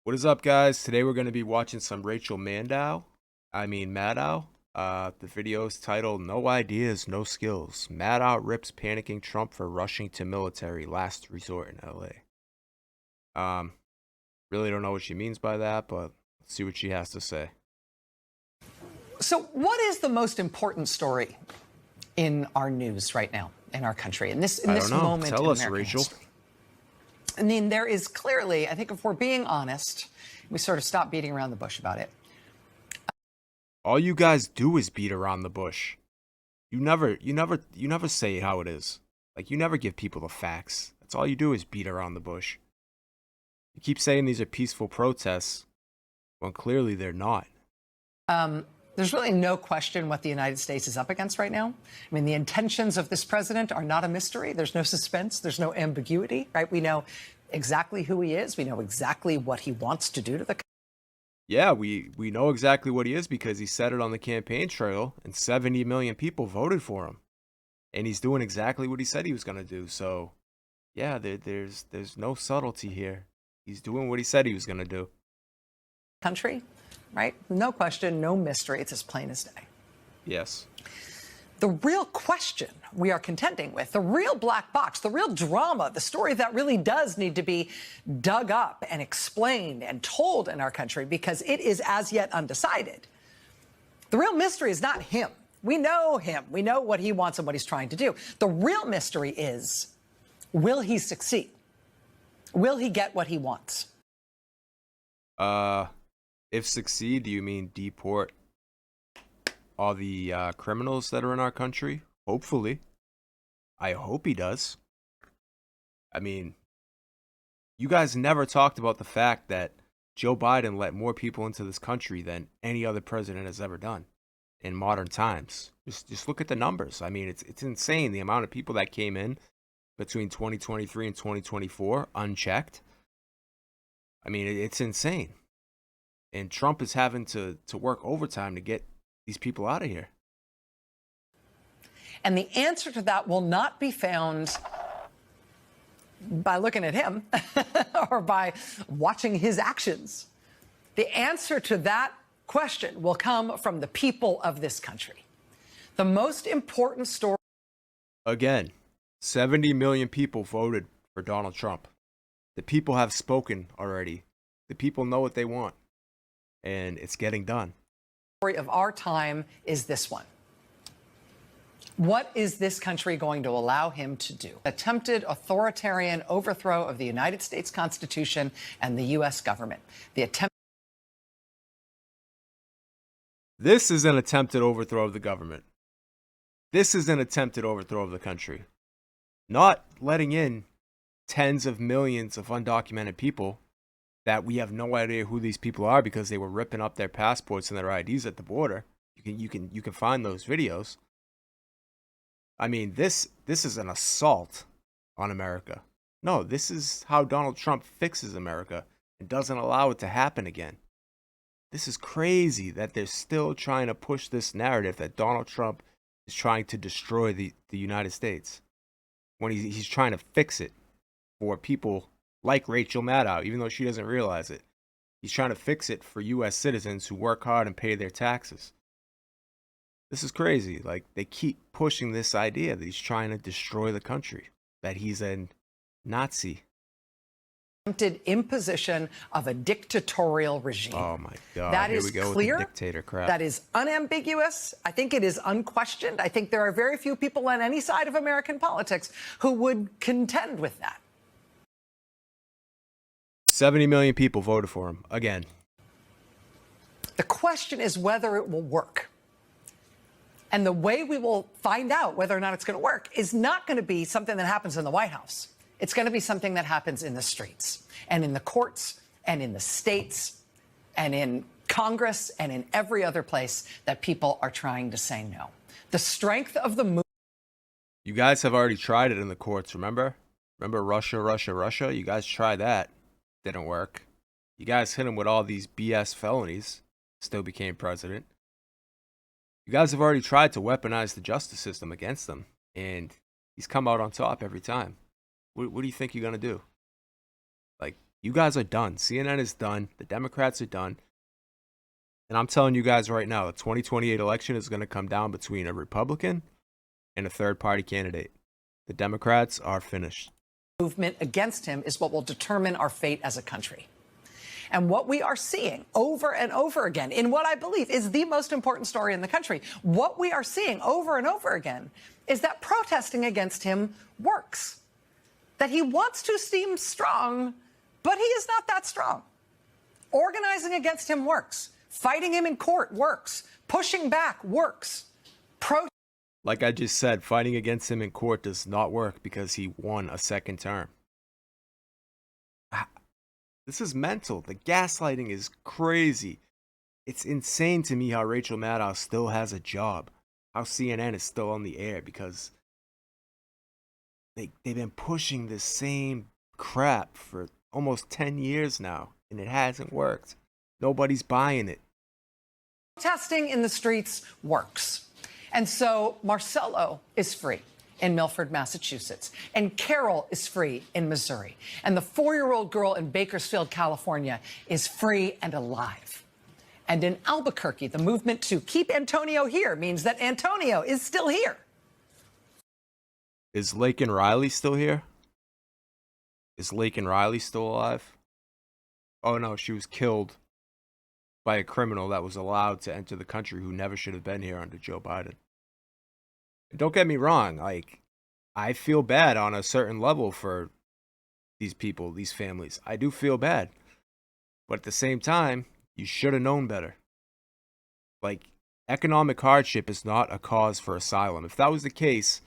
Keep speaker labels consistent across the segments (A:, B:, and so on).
A: What is up, guys? Today we're going to be watching some Maddow. The video is titled "No Ideas, No Skills. Maddow rips panicking Trump for rushing to military last resort in LA." Really don't know what she means by that, but let's see what she has to say.
B: So what is the most important story in our news right now in our country, in this moment
A: Tell
B: in
A: us,
B: American
A: Rachel.
B: history? I mean, there is clearly, I think if we're being honest, we sort of stop beating around the bush about it.
A: All you guys do is beat around the bush. You never say how it is. Like, you never give people the facts. That's all you do is beat around the bush. You keep saying these are peaceful protests, when clearly they're not.
B: There's really no question what the United States is up against right now. I mean, the intentions of this president are not a mystery. There's no suspense. There's no ambiguity, right? We know exactly who he is. We know exactly what he wants to do to the country.
A: Yeah, we know exactly what he is because he said it on the campaign trail, and 70 million people voted for him. And he's doing exactly what he said he was going to do. So, yeah, there's no subtlety here. He's doing what he said he was going to do.
B: Country, right? No question, no mystery. It's as plain as day.
A: Yes.
B: The real question we are contending with, the real black box, the real drama, the story that really does need to be dug up and explained and told in our country because it is as yet undecided. The real mystery is not him. We know him. We know what he wants and what he's trying to do. The real mystery is, will he succeed? Will he get what he wants?
A: If succeed, do you mean deport all the criminals that are in our country? Hopefully. I hope he does. I mean, you guys never talked about the fact that Joe Biden let more people into this country than any other president has ever done in modern times. Just look at the numbers. I mean, it's insane the amount of people that came in between 2023 and 2024 unchecked. I mean, it's insane. And Trump is having to work overtime to get these people out of here.
B: And the answer to that will not be found by looking at him or by watching his actions. The answer to that question will come from the people of this country. The most important story.
A: Again, 70 million people voted for Donald Trump. The people have spoken already. The people know what they want. And it's getting done.
B: Story of our time is this one. What is this country going to allow him to do? Attempted authoritarian overthrow of the United States Constitution and the U.S. government.
A: This is an attempted overthrow of the government. This is an attempted overthrow of the country. Not letting in tens of millions of undocumented people that we have no idea who these people are because they were ripping up their passports and their IDs at the border. You can find those videos. I mean, this is an assault on America. No, this is how Donald Trump fixes America and doesn't allow it to happen again. This is crazy that they're still trying to push this narrative that Donald Trump is trying to destroy the United States when he's trying to fix it for people like Rachel Maddow, even though she doesn't realize it. He's trying to fix it for U.S. citizens who work hard and pay their taxes. This is crazy. Like, they keep pushing this idea that he's trying to destroy the country, that he's a Nazi.
B: Attempted imposition of a dictatorial regime.
A: Oh my God!
B: That
A: Here
B: is
A: we go
B: clear.
A: with the dictator crap.
B: That is unambiguous. I think it is unquestioned. I think there are very few people on any side of American politics who would contend with that.
A: 70 million people voted for him again.
B: The question is whether it will work. And the way we will find out whether or not it's going to work is not going to be something that happens in the White House. It's going to be something that happens in the streets and in the courts and in the states and in Congress and in every other place that people are trying to say no. The strength of the movement.
A: You guys have already tried it in the courts, remember? Remember Russia? You guys tried that. Didn't work. You guys hit him with all these BS felonies. Still became president. You guys have already tried to weaponize the justice system against him. And he's come out on top every time. What do you think you're going to do? Like, You guys are done. CNN is done. The Democrats are done. And I'm telling you guys right now, the 2028 election is going to come down between a Republican and a third-party candidate. The Democrats are finished.
B: Movement against him is what will determine our fate as a country. And what we are seeing over and over again in what I believe is the most important story in the country, what we are seeing over and over again is that protesting against him works. That he wants to seem strong, but he is not that strong. Organizing against him works. Fighting him in court works. Pushing back works.
A: Like I just said, fighting against him in court does not work because he won a second term. This is mental. The gaslighting is crazy. It's insane to me how Rachel Maddow still has a job. How CNN is still on the air because they've been pushing this same crap for almost 10 years now, and it hasn't worked. Nobody's buying it.
B: Protesting in the streets works. And so Marcelo is free in Milford, Massachusetts, and Carol is free in Missouri, and the 4-year-old girl in Bakersfield, California is free and alive. And in Albuquerque, the movement to keep Antonio here means that Antonio is still here.
A: Is Laken Riley still here? Is Laken Riley still alive? Oh no, she was killed by a criminal that was allowed to enter the country who never should have been here under Joe Biden. Don't get me wrong, like, I feel bad on a certain level for these people, these families. I do feel bad. But at the same time, you should have known better. Like, economic hardship is not a cause for asylum. If that was the case,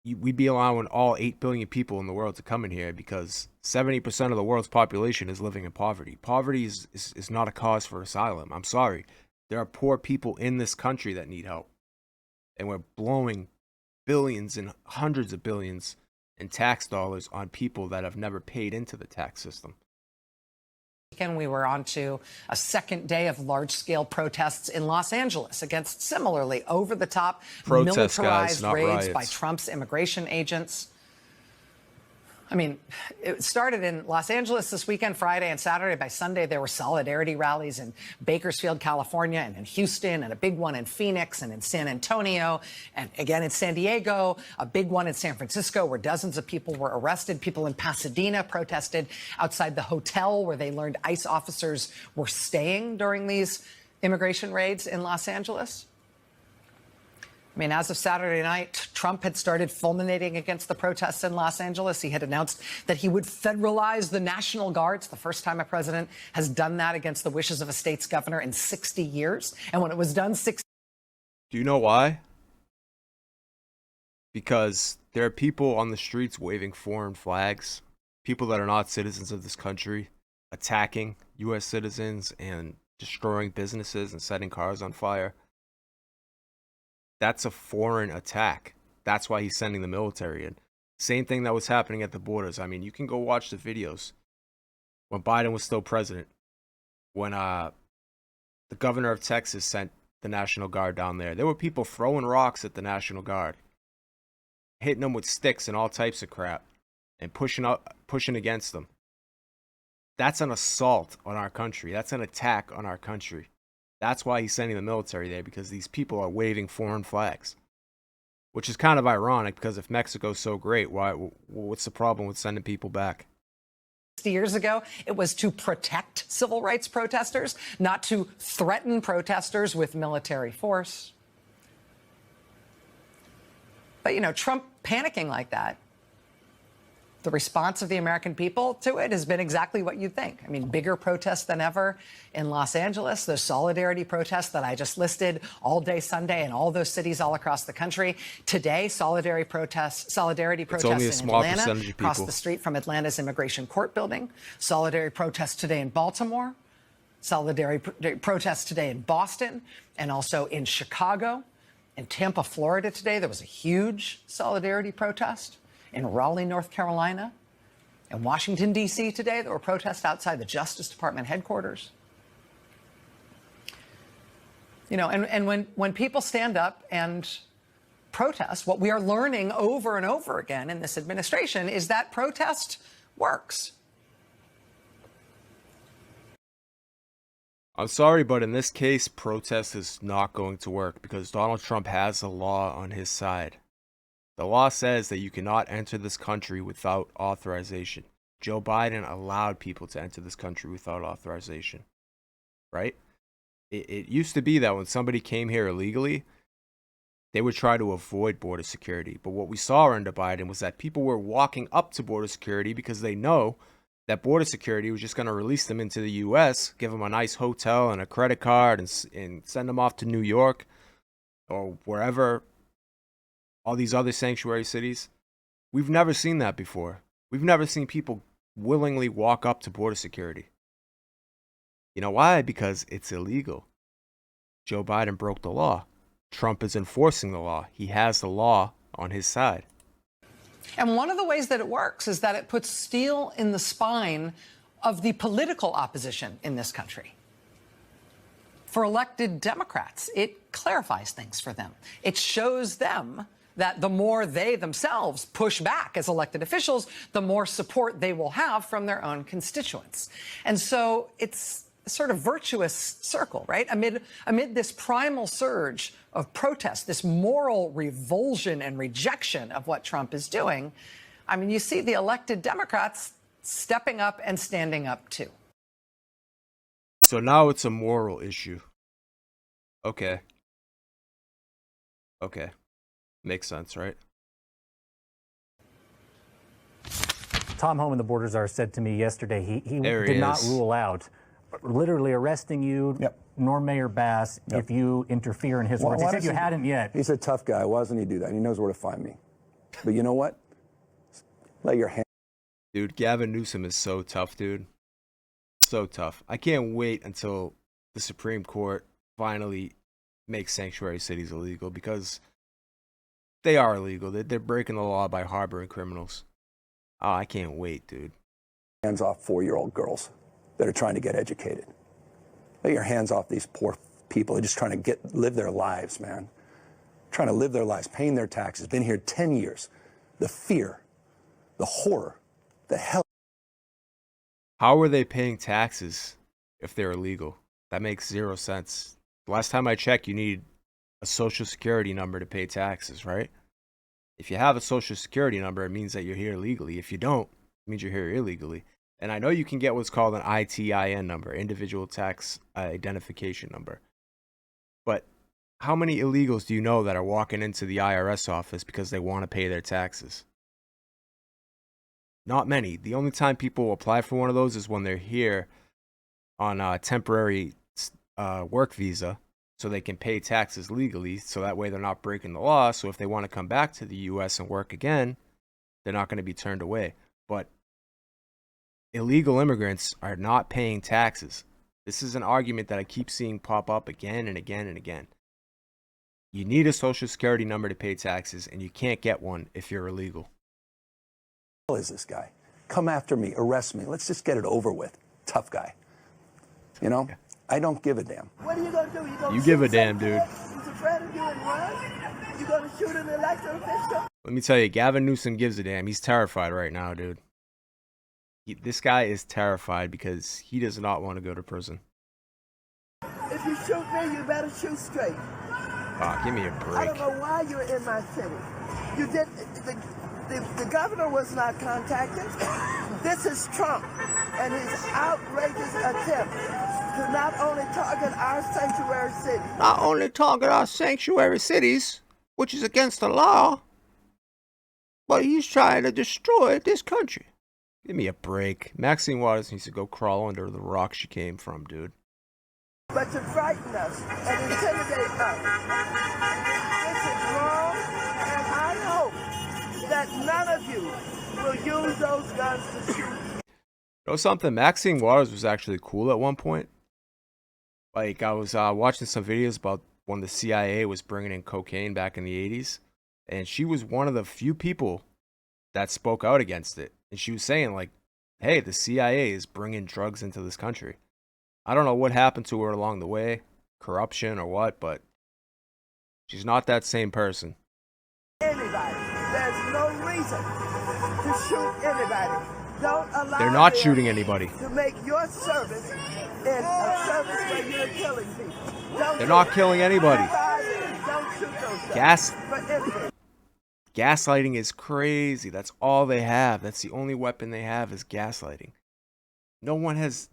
A: we'd be allowing all 8 billion people in the world to come in here because 70% of the world's population is living in poverty. Poverty is not a cause for asylum. I'm sorry. There are poor people in this country that need help. And we're blowing billions and hundreds of billions in tax dollars on people that have never paid into the tax system.
B: And we were on to a second day of large-scale protests in Los Angeles against similarly over-the-top militarized raids by Trump's immigration agents. I mean, it started in Los Angeles this weekend, Friday and Saturday. By Sunday, there were solidarity rallies in Bakersfield, California, and in Houston, and a big one in Phoenix and in San Antonio, and again in San Diego, a big one in San Francisco where dozens of people were arrested. People in Pasadena protested outside the hotel where they learned ICE officers were staying during these immigration raids in Los Angeles. I mean, as of Saturday night, Trump had started fulminating against the protests in Los Angeles. He had announced that he would federalize the National Guard. It's the first time a president has done that against the wishes of a state's governor in 60 years. And when it was done,
A: Do you know why? Because there are people on the streets waving foreign flags, people that are not citizens of this country, attacking U.S. citizens and destroying businesses and setting cars on fire. That's a foreign attack. That's why he's sending the military in. Same thing that was happening at the borders. I mean, you can go watch the videos when Biden was still president, when the governor of Texas sent the National Guard down there. There were people throwing rocks at the National Guard, hitting them with sticks and all types of crap, and pushing against them. That's an assault on our country. That's an attack on our country. That's why he's sending the military there, because these people are waving foreign flags. Which is kind of ironic, because if Mexico's so great, what's the problem with sending people back?
B: 60 years ago, it was to protect civil rights protesters, not to threaten protesters with military force. But, you know, Trump panicking like that, the response of the American people to it has been exactly what you'd think. I mean, bigger protests than ever in Los Angeles, those solidarity protests that I just listed all day Sunday in all those cities all across the country. Today, solidarity protests in Atlanta, across the street from Atlanta's immigration court building. Solidarity protests today in Baltimore. Solidarity protests today in Boston and also in Chicago. In Tampa, Florida today, there was a huge solidarity protest. In Raleigh, North Carolina, in Washington, D.C. today, there were protests outside the Justice Department headquarters. You know, and when people stand up and protest, what we are learning over and over again in this administration is that protest works.
A: I'm sorry, but in this case, protest is not going to work because Donald Trump has the law on his side. The law says that you cannot enter this country without authorization. Joe Biden allowed people to enter this country without authorization, right? It used to be that when somebody came here illegally, they would try to avoid border security. But what we saw under Biden was that people were walking up to border security because they know that border security was just going to release them into the U.S., give them a nice hotel and a credit card, and send them off to New York or wherever, all these other sanctuary cities. We've never seen that before. We've never seen people willingly walk up to border security. You know why? Because it's illegal. Joe Biden broke the law. Trump is enforcing the law. He has the law on his side.
B: And one of the ways that it works is that it puts steel in the spine of the political opposition in this country. For elected Democrats, it clarifies things for them. It shows them that the more they themselves push back as elected officials, the more support they will have from their own constituents. And so it's a sort of virtuous circle, right? Amid this primal surge of protest, this moral revulsion and rejection of what Trump is doing, I mean, you see the elected Democrats stepping up and standing up too.
A: So now it's a moral issue. Okay. Makes sense, right?
C: Tom Homan, the border czar, said to me yesterday he
A: There
C: did
A: he
C: not
A: is.
C: rule out literally arresting you, nor Mayor Bass, if you interfere in his words. He said you hadn't yet.
D: He's a tough guy. Why doesn't he do that? He knows where to find me. But you know what? Let your hand.
A: Dude, Gavin Newsom is so tough, dude. So tough. I can't wait until the Supreme Court finally makes sanctuary cities illegal because they are illegal. They're breaking the law by harboring criminals. Oh, I can't wait, dude.
D: Hands off 4-year-old girls that are trying to get educated. Let your hands off these poor people who are just trying to live their lives, man. Trying to live their lives, paying their taxes, been here 10 years. The fear, the horror, the hell.
A: How are they paying taxes if they're illegal? That makes zero sense. Last time I checked, you need a social security number to pay taxes, right? If you have a social security number, it means that you're here legally. If you don't, it means you're here illegally. And I know you can get what's called an ITIN number, individual tax identification number. But how many illegals do you know that are walking into the IRS office because they want to pay their taxes? Not many. The only time people apply for one of those is when they're here on a temporary work visa so they can pay taxes legally, so that way they're not breaking the law. So if they want to come back to the U.S. and work again, they're not going to be turned away. But illegal immigrants are not paying taxes. This is an argument that I keep seeing pop up again and again and again. You need a social security number to pay taxes, and you can't get one if you're illegal.
D: Who is this guy? Come after me, arrest me. Let's just get it over with. Tough guy. You know, I don't give a damn.
E: What are you going to do?
A: You give a damn, dude.
E: He's afraid of you and run? You going to shoot an elected official?
A: Let me tell you, Gavin Newsom gives a damn. He's terrified right now, dude. This guy is terrified because he does not want to go to prison.
E: If you shoot me, you better shoot straight.
A: Ah, give me a
E: I
A: break.
E: don't know why you're in my city. You did. The governor was not contacted. This is Trump and his outrageous attempt to not only target our sanctuary city.
A: Not only target our sanctuary cities, which is against the law, but he's trying to destroy this country. Give me a break. Maxine Waters needs to go crawl under the rock she came from, dude.
E: But to frighten us and intimidate us. This is wrong, and I hope that none of you will use those guns to shoot.
A: You know something? Maxine Waters was actually cool at one point. Like, I was watching some videos about when the CIA was bringing in cocaine back in the 80s, and she was one of the few people that spoke out against it. And she was saying, like, hey, the CIA is bringing drugs into this country. I don't know what happened to her along the way, corruption or what, but she's not that same person.
E: Anybody. There's no reason to shoot anybody. Don't allow
A: They're not
E: them
A: shooting anybody.
E: to make your service in a service where you're killing people.
A: They're not killing anybody.
E: Don't shoot those guys.
A: Gaslighting is crazy. That's all they have. That's the only weapon they have is gaslighting. No one has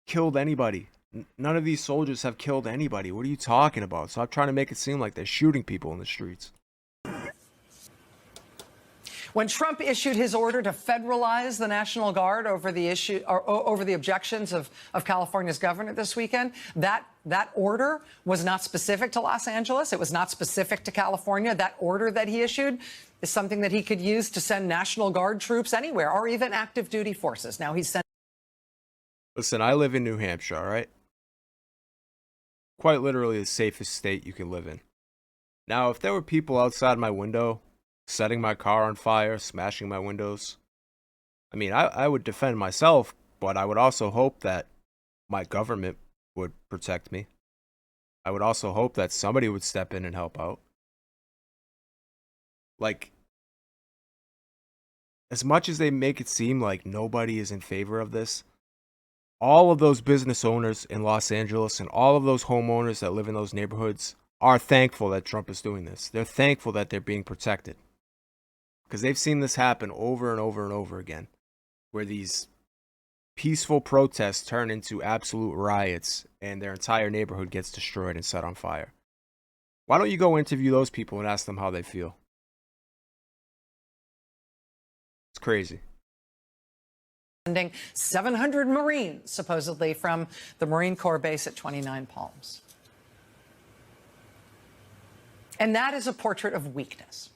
A: killed anybody. None of these soldiers have killed anybody. What are you talking about? Stop trying to make it seem like they're shooting people in the streets.
B: When Trump issued his order to federalize the National Guard over the issue or over the objections of California's governor this weekend, that order was not specific to Los Angeles. It was not specific to California. That order that he issued is something that he could use to send National Guard troops anywhere or even active duty forces. Now he's sent.
A: Listen, I live in New Hampshire, all right? Quite literally the safest state you can live in. Now, if there were people outside my window setting my car on fire, smashing my windows, I mean, I would defend myself, but I would also hope that my government would protect me. I would also hope that somebody would step in and help out. Like, as much as they make it seem like nobody is in favor of this, all of those business owners in Los Angeles and all of those homeowners that live in those neighborhoods are thankful that Trump is doing this. They're thankful that they're being protected. Because they've seen this happen over and over and over again, where these peaceful protests turn into absolute riots and their entire neighborhood gets destroyed and set on fire. Why don't you go interview those people and ask them how they feel? It's crazy.
B: Sending 700 Marines, supposedly, from the Marine Corps base at 29 Palms. And that is a portrait of weakness.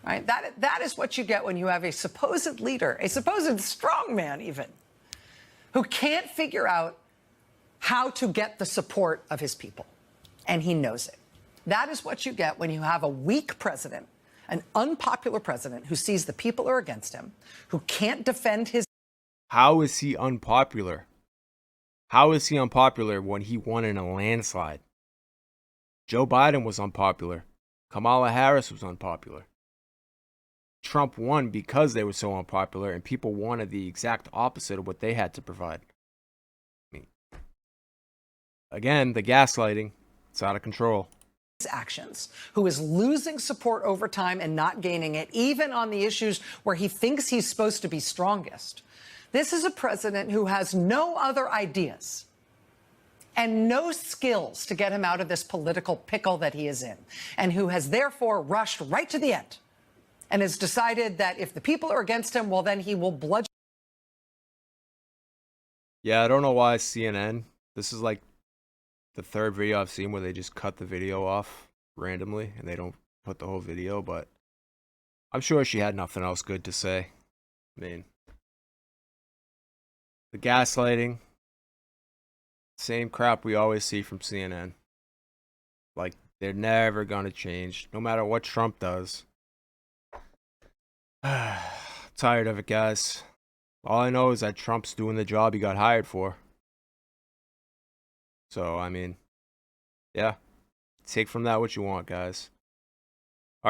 B: Right? That is what you get when you have a supposed leader, a supposed strongman even, who can't figure out how to get the support of his people. And he knows it. That is what you get when you have a weak president, an unpopular president who sees the people are against him, who can't defend his...
A: How is he unpopular? How is he unpopular when he won in a landslide? Joe Biden was unpopular. Kamala Harris was unpopular. Trump won because they were so unpopular and people wanted the exact opposite of what they had to provide. I mean, again, the gaslighting, it's out of control.
B: Actions, who is losing support over time and not gaining it, even on the issues where he thinks he's supposed to be strongest. This is a president who has no other ideas and no skills to get him out of this political pickle that he is in, and who has therefore rushed right to the end and has decided that if the people are against him, well, then he will bludgeon.
A: Yeah, I don't know why CNN, this is like the third video I've seen where they just cut the video off randomly and they don't put the whole video, but I'm sure she had nothing else good to say. I mean, the gaslighting, same crap we always see from CNN. Like, they're never gonna change, no matter what Trump does. Tired of it, guys. All I know is that Trump's doing the job he got hired for. So, I mean, yeah. Take from that what you want, guys.